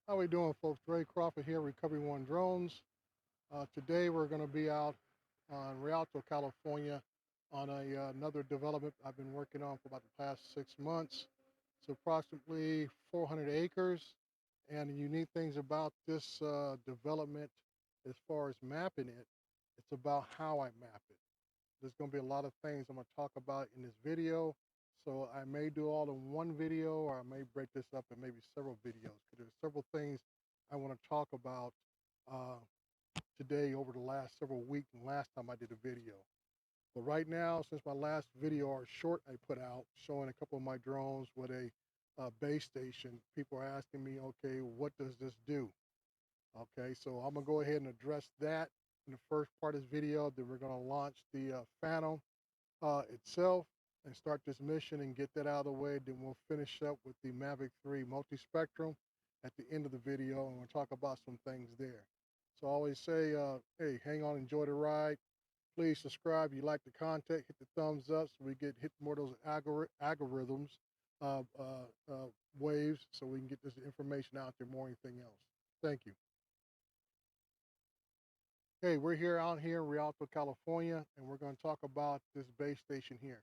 How we doing, folks? Ray Crawford here, Recovery One Drones. Today we're going to be out in Rialto, California, on another development I've been working on for about the past 6 months. It's approximately 400 acres, and the unique things about this development, as far as mapping it, it's about how I map it. There's going to be a lot of things I'm going to talk about in this video. So I may do all in one video, or I may break this up in maybe several videos, because there's several things I want to talk about uh, today over the last several weeks and last time I did a video. But right now, since my last video or short I put out showing a couple of my drones with a base station, people are asking me, okay, what does this do? Okay, so I'm gonna go ahead and address that in the first part of this video. Then we're gonna launch the Phantom itself and start this mission and get that out of the way. Then we'll finish up with the Mavic 3 multi-spectrum at the end of the video, and we'll talk about some things there. So I always say, hey, hang on, enjoy the ride. Please subscribe if you like the content. Hit the thumbs up so we get hit more of those algorithms, uh, uh, uh, waves, so we can get this information out there more than anything else. Thank you. Hey, we're here out here in Rialto, California, and we're going to talk about this base station here.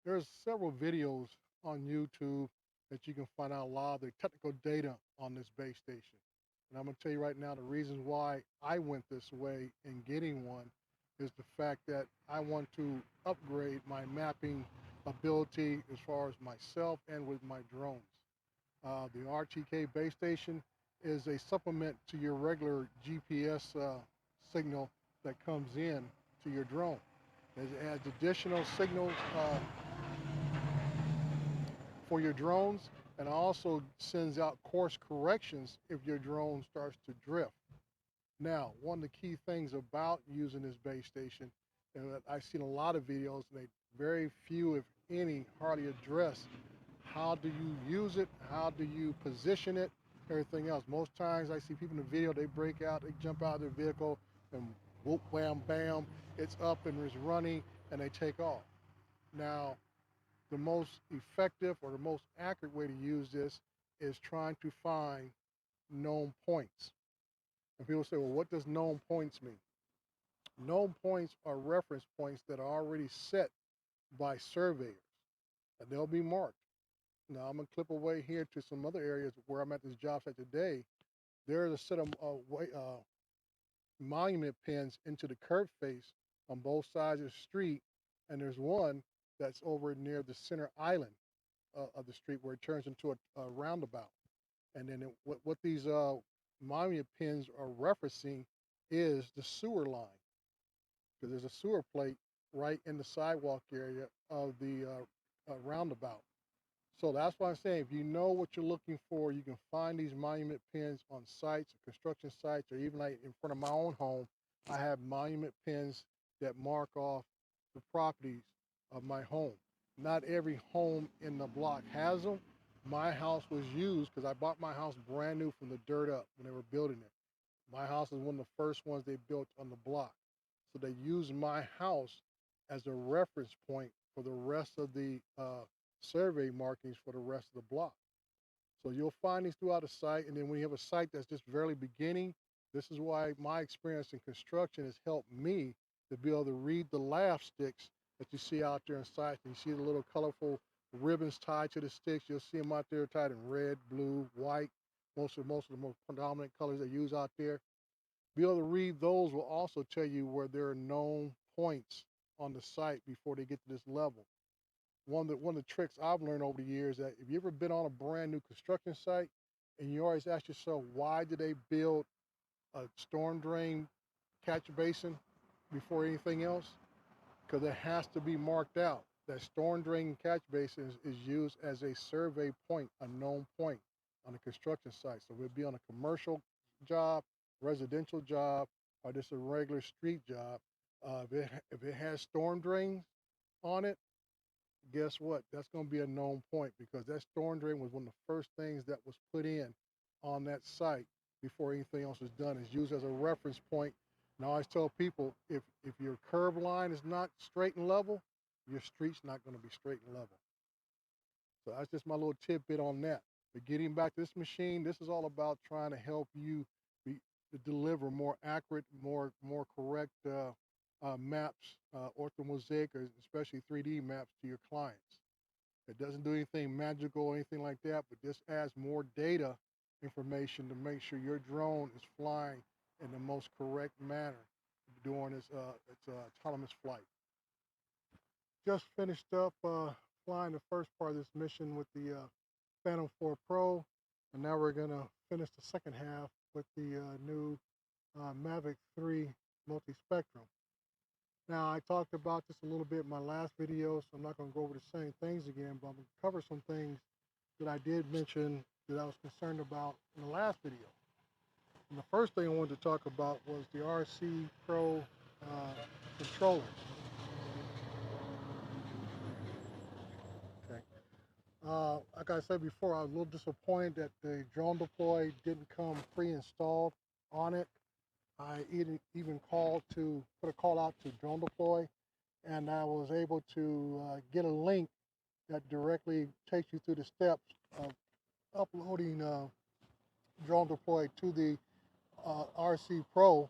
There's several videos on YouTube that you can find out a lot of the technical data on this base station. And I'm going to tell you right now the reasons why I went this way in getting one is the fact that I want to upgrade my mapping ability as far as myself and with my drones. The RTK base station is a supplement to your regular GPS signal that comes in to your drone. It adds additional signals for your drones, and also sends out course corrections if your drone starts to drift. Now, one of the key things about using this base station, and I've seen a lot of videos, and they very few, if any, hardly address how do you use it, how do you position it, everything else. Most times I see people in the video, they break out, they jump out of their vehicle, and whoop, wham, bam, it's up and it's running, and they take off. Now, the most effective or the most accurate way to use this is trying to find known points. And people say, well, what does known points mean? Known points are reference points that are already set by surveyors, and they'll be marked. Now, I'm going to clip away here to some other areas where I'm at this job site today. There's a set of monument pins into the curb face on both sides of the street, and there's one that's over near the center island of the street where it turns into a roundabout. And then what these monument pins are referencing is the sewer line, because there's a sewer plate right in the sidewalk area of the roundabout. So that's why I'm saying, if you know what you're looking for, you can find these monument pins on sites, construction sites, or even like in front of my own home. I have monument pins that mark off the properties of my home. Not every home in the block has them. My house was used because I bought my house brand new from the dirt up when they were building it. My house is one of the first ones they built on the block. So they used my house as a reference point for the rest of the survey markings for the rest of the block. So you'll find these throughout the site. And then when you have a site that's just barely beginning, this is why my experience in construction has helped me to be able to read the laugh sticks that you see out there in sites. And you see the little colorful ribbons tied to the sticks. You'll see them out there tied in red, blue, white, most of the most predominant colors they use out there. Be able to read those will also tell you where there are known points on the site before they get to this level. One of the tricks I've learned over the years, that if you ever been on a brand new construction site and you always ask yourself, why did they build a storm drain catch basin before anything else? Because it has to be marked out. That storm drain catch basin is used as a survey point, a known point on a construction site. So it would be on a commercial job, residential job, or just a regular street job. If it has storm drains on it, guess what? That's going to be a known point, because that storm drain was one of the first things that was put in on that site before anything else was done. It's used as a reference point. And I always tell people, if your curb line is not straight and level, your street's not going to be straight and level. So that's just my little tidbit on that. But getting back to this machine, this is all about trying to help you be, to deliver more accurate, more correct maps, orthomosaic, or especially 3D maps to your clients. It doesn't do anything magical or anything like that, but this adds more data information to make sure your drone is flying in the most correct manner during its autonomous flight. Just finished up flying the first part of this mission with the Phantom 4 Pro, and now we're gonna finish the second half with the new Mavic 3 Multi-Spectrum. Now, I talked about this a little bit in my last video, so I'm not going to go over the same things again, but I'm going to cover some things that I did mention that I was concerned about in the last video. And the first thing I wanted to talk about was the RC Pro controller. Okay. Like I said before, I was a little disappointed that the drone deploy didn't come pre-installed on it. I even called to put a call out to drone deploy, and I was able to get a link that directly takes you through the steps of uploading drone deploy to the RC Pro,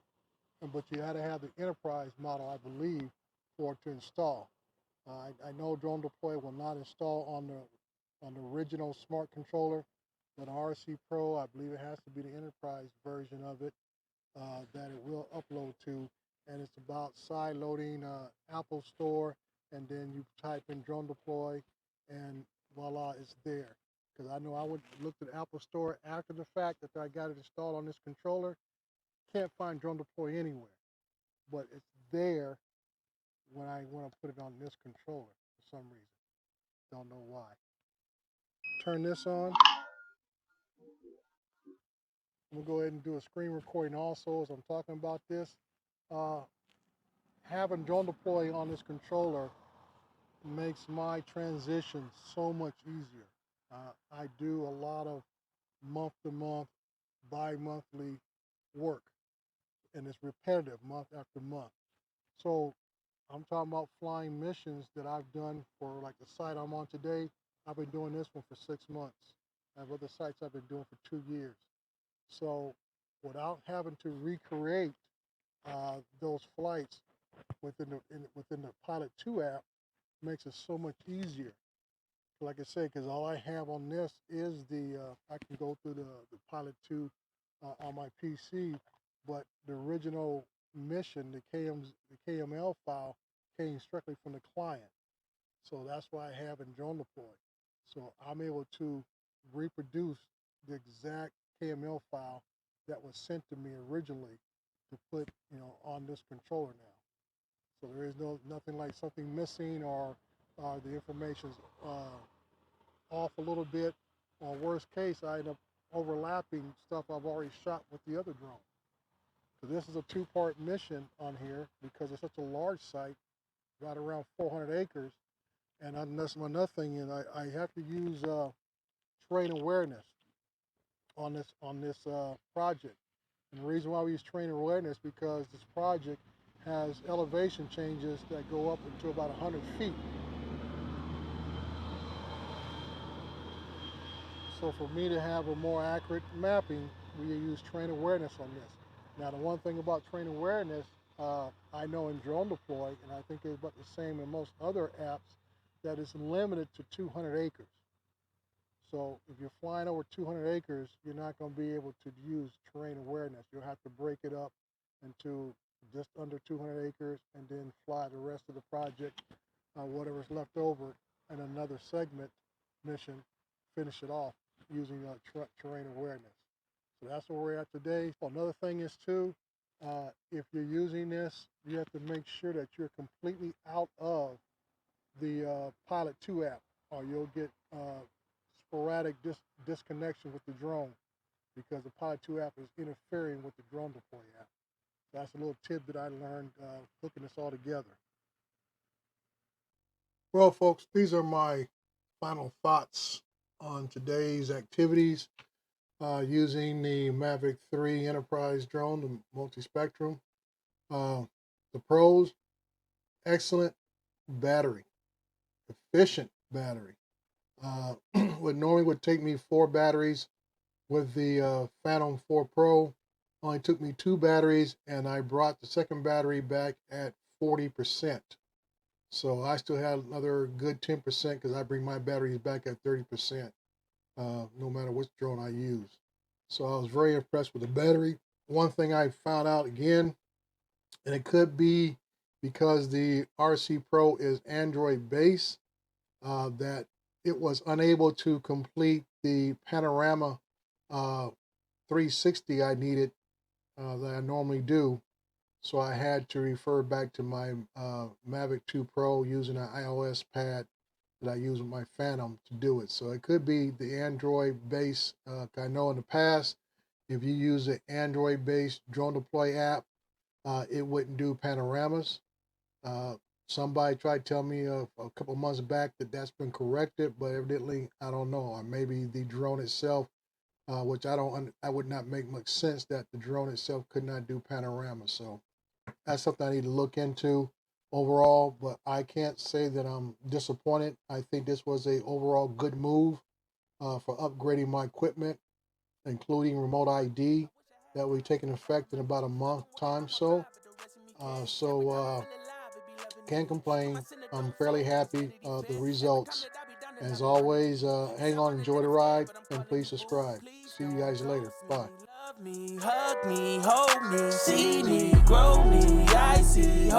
but you had to have the enterprise model, I believe, for it to install. I know drone deploy will not install on the original smart controller, but RC Pro, I believe it has to be the enterprise version of it that it will upload to, and it's about side loading Apple Store, and then you type in drone deploy, and voila, it's there. Because I know I looked at Apple Store after the fact that I got it installed on this controller. Can't find drone deploy anywhere, but it's there when I want to put it on this controller for some reason. Don't know why. Turn this on. I'm gonna go ahead and do a screen recording also as I'm talking about this. Having drone deploy on this controller makes my transition so much easier. I do a lot of month-to-month, bi-monthly work, and it's repetitive month after month. So I'm talking about flying missions that I've done for like the site I'm on today. I've been doing this one for 6 months. I have other sites I've been doing for 2 years. So without having to recreate those flights within the Pilot 2 app makes it so much easier. Like I say, because all I have on this is I can go through the Pilot 2 on my PC, but the original mission, the KML file, came strictly from the client. So that's why I have in drone deploy. So I'm able to reproduce the exact KML file that was sent to me originally to put, on this controller now. So there is nothing like something missing or the information's off a little bit. Or worst case, I end up overlapping stuff I've already shot with the other drone. So this is a 2-part mission on here because it's such a large site, right around 400 acres. And that's another thing, and I have to use terrain awareness on this project. And the reason why we use terrain awareness because this project has elevation changes that go up into about 100 feet. So for me to have a more accurate mapping, we use terrain awareness on this. Now the one thing about terrain awareness, I know in drone deploy, and I think it's about the same in most other apps, that is limited to 200 acres. So if you're flying over 200 acres, you're not going to be able to use terrain awareness. You'll have to break it up into just under 200 acres and then fly the rest of the project, whatever's left over, in another segment mission, finish it off using terrain awareness. So that's where we're at today. Another thing is too, if you're using this, you have to make sure that you're completely out of the Pilot 2 app, or you'll get sporadic disconnection with the drone because the Pilot 2 app is interfering with the drone deploy app. That's a little tip that I learned hooking this all together. Well, folks, these are my final thoughts on today's activities using the Mavic 3 Enterprise drone, the multi-spectrum. The pros: excellent battery, efficient battery, What normally would take me 4 batteries with the Phantom 4 Pro only took me 2 batteries, and I brought the second battery back at 40%. So I still had another good 10% because I bring my batteries back at 30%, no matter which drone I use. So I was very impressed with the battery. One thing I found out again, and it could be because the RC Pro is Android based, that it was unable to complete the panorama 360 I needed, that I normally do. So I had to refer back to my Mavic 2 Pro using an iOS pad that I use with my Phantom to do it. So it could be the Android base. I know in the past, if you use an Android based drone deploy app, it wouldn't do panoramas. Uh, Somebody tried to tell me a couple months back that that's been corrected, but evidently I don't know. Or maybe the drone itself, which I would not make much sense that the drone itself could not do panoramas. So that's something I need to look into overall. But I can't say that I'm disappointed. I think this was a overall good move for upgrading my equipment, including remote ID that will be taking effect in about a month time. Can't complain. I'm fairly happy the results. As always, hang on, enjoy the ride, and please subscribe. See you guys later. Bye. Love me, hug me, hold me, see me, grow me, I see